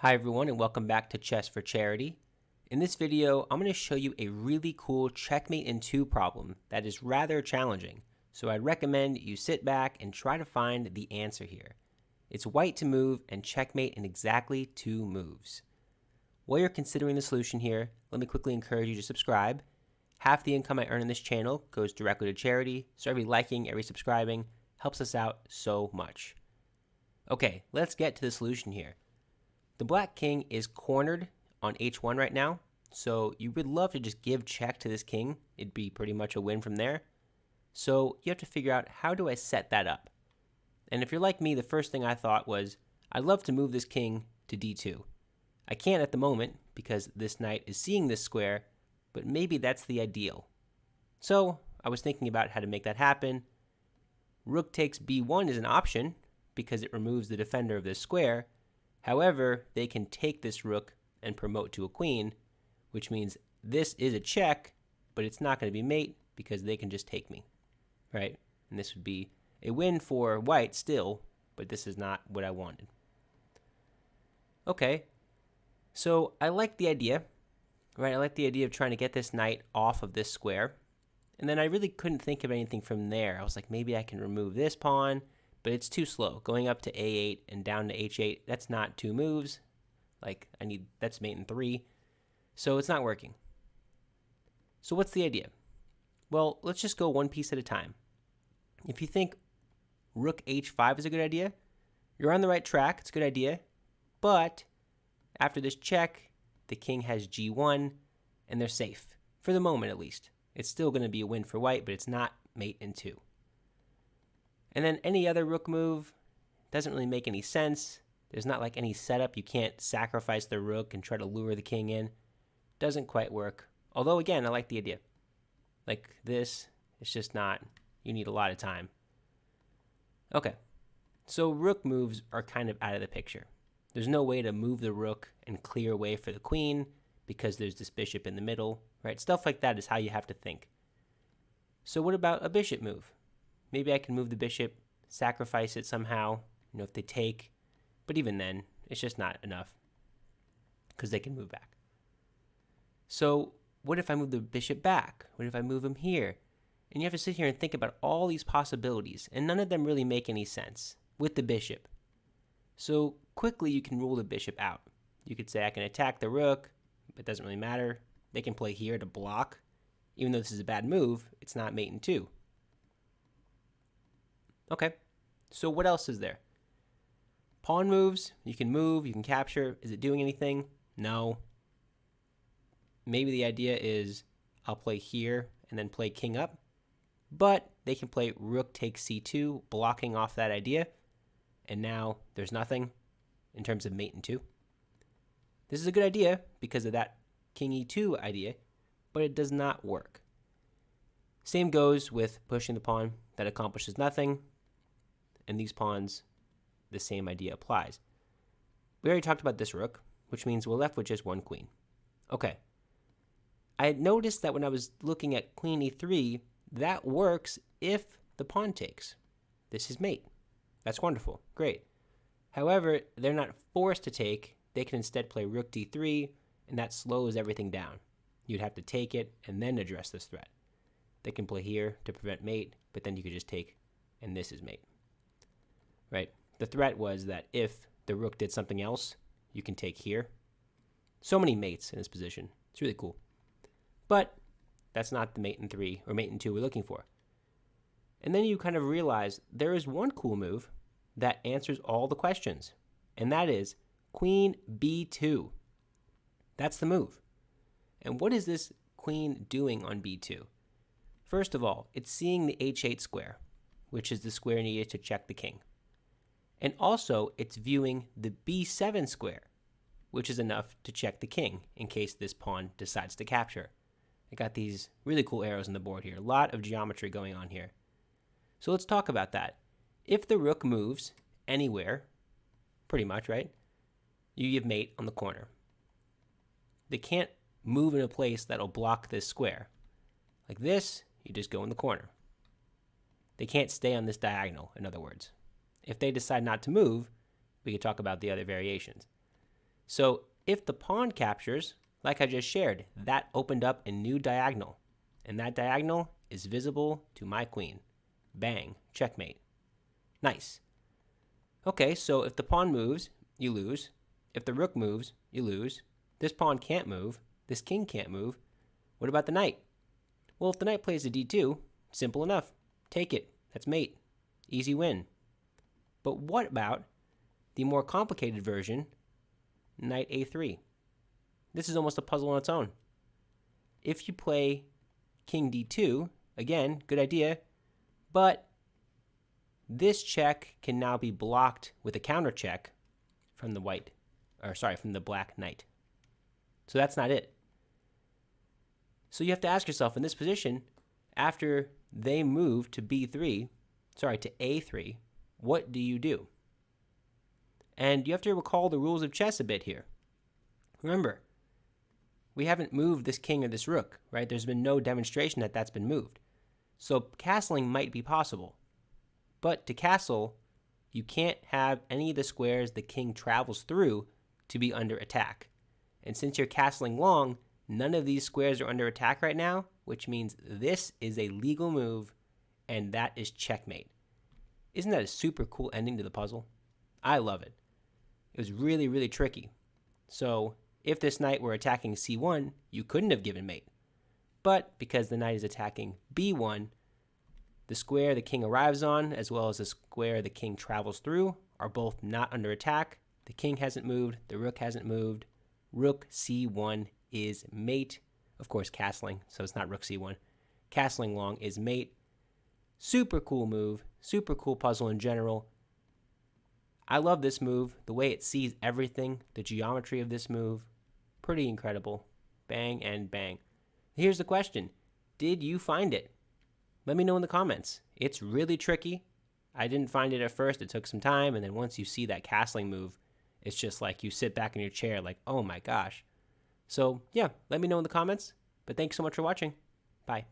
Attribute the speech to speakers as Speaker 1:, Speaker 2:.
Speaker 1: Hi everyone and welcome back to Chess for Charity. In this video, I'm going to show you a really cool checkmate in 2 problem that is rather challenging. So I'd recommend you sit back and try to find the answer here. It's white to move and checkmate in exactly 2 moves. While you're considering the solution here, let me quickly encourage you to subscribe. Half the income I earn in this channel goes directly to charity, so every liking, every subscribing helps us out so much. Okay, let's get to the solution here. The black king is cornered on h1 right now, so you would love to just give check to this king. It'd be pretty much a win from there. So you have to figure out, how do I set that up? And if you're like me, the first thing I thought was, I'd love to move this king to d2. I can't at the moment because this knight is seeing this square, but maybe that's the ideal. So I was thinking about how to make that happen. Rook takes b1 is an option because it removes the defender of this square. However, they can take this rook and promote to a queen, which means this is a check, but it's not going to be mate because they can just take me, right? And this would be a win for white still, but this is not what I wanted. Okay, so I like the idea, right? I like the idea of trying to get this knight off of this square. And then I really couldn't think of anything from there. I was like, maybe I can remove this pawn, but it's too slow. Going up to a8 and down to h8, that's not 2 moves. Like, that's mate in 3. So it's not working. So what's the idea? Well, let's just go one piece at a time. If you think rook h5 is a good idea, you're on the right track. It's a good idea. But after this check, the king has g1, and they're safe. For the moment, at least. It's still going to be a win for white, but it's not mate in 2. And then any other rook move doesn't really make any sense. There's not like any setup. You can't sacrifice the rook and try to lure the king in. Doesn't quite work. Although, again, I like the idea. Like this, it's just not, you need a lot of time. Okay, so rook moves are kind of out of the picture. There's no way to move the rook and clear way for the queen because there's this bishop in the middle, right? Stuff like that is how you have to think. So what about a bishop move? Maybe I can move the bishop, sacrifice it somehow, if they take. But even then, it's just not enough because they can move back. So what if I move the bishop back? What if I move him here? And you have to sit here and think about all these possibilities, and none of them really make any sense with the bishop. So quickly you can rule the bishop out. You could say I can attack the rook, but it doesn't really matter. They can play here to block. Even though this is a bad move, it's not mate in 2. Okay, so what else is there? Pawn moves, you can capture. Is it doing anything? No. Maybe the idea is I'll play here and then play king up, but they can play rook takes c2, blocking off that idea, and now there's nothing in terms of mate in 2. This is a good idea because of that king e2 idea, but it does not work. Same goes with pushing the pawn. That accomplishes nothing. And these pawns, the same idea applies. We already talked about this rook, which means we're left with just one queen. Okay. I had noticed that when I was looking at queen e3, that works if the pawn takes. This is mate. That's wonderful. Great. However, they're not forced to take. They can instead play rook d3, and that slows everything down. You'd have to take it and then address this threat. They can play here to prevent mate, but then you could just take, and this is mate. Right? The threat was that if the rook did something else, you can take here. So many mates in this position. It's really cool. But that's not the mate in 3 or mate in 2 we're looking for. And then you kind of realize there is one cool move that answers all the questions, and that is queen b2. That's the move. And what is this queen doing on b2? First of all, it's seeing the h8 square, which is the square needed to check the king. And also, it's viewing the b7 square, which is enough to check the king in case this pawn decides to capture. I got these really cool arrows on the board here. A lot of geometry going on here. So let's talk about that. If the rook moves anywhere, pretty much, right, you give mate on the corner. They can't move in a place that'll block this square. Like this, you just go in the corner. They can't stay on this diagonal, in other words. If they decide not to move, we could talk about the other variations. So if the pawn captures, like I just shared, that opened up a new diagonal. And that diagonal is visible to my queen. Bang, checkmate. Nice. Okay, so if the pawn moves, you lose. If the rook moves, you lose. This pawn can't move. This king can't move. What about the knight? Well, if the knight plays to d2, simple enough. Take it. That's mate. Easy win. But what about the more complicated version, knight a3? This is almost a puzzle on its own. If you play king d2, again, good idea, but this check can now be blocked with a counter check from the from the black knight. So that's not it. So you have to ask yourself, in this position, after they move to to a3, what do you do? And you have to recall the rules of chess a bit here. Remember, we haven't moved this king or this rook, right? There's been no demonstration that that's been moved. So castling might be possible. But to castle, you can't have any of the squares the king travels through to be under attack. And since you're castling long, none of these squares are under attack right now, which means this is a legal move, and that is checkmate. Isn't that a super cool ending to the puzzle? I love it. It was really, really tricky. So if this knight were attacking c1, you couldn't have given mate. But because the knight is attacking b1, the square the king arrives on, as well as the square the king travels through, are both not under attack. The king hasn't moved, the rook hasn't moved. Rook c1 is mate. Of course, castling, so it's not rook c1. Castling long is mate. Super cool move, super cool puzzle in general. I love this move, the way it sees everything, the geometry of this move. Pretty incredible. Bang and bang. Here's the question. Did you find it? Let me know in the comments. It's really tricky. I didn't find it at first. It took some time. And then once you see that castling move, it's just like you sit back in your chair like, oh my gosh. So yeah, let me know in the comments. But thanks so much for watching. Bye.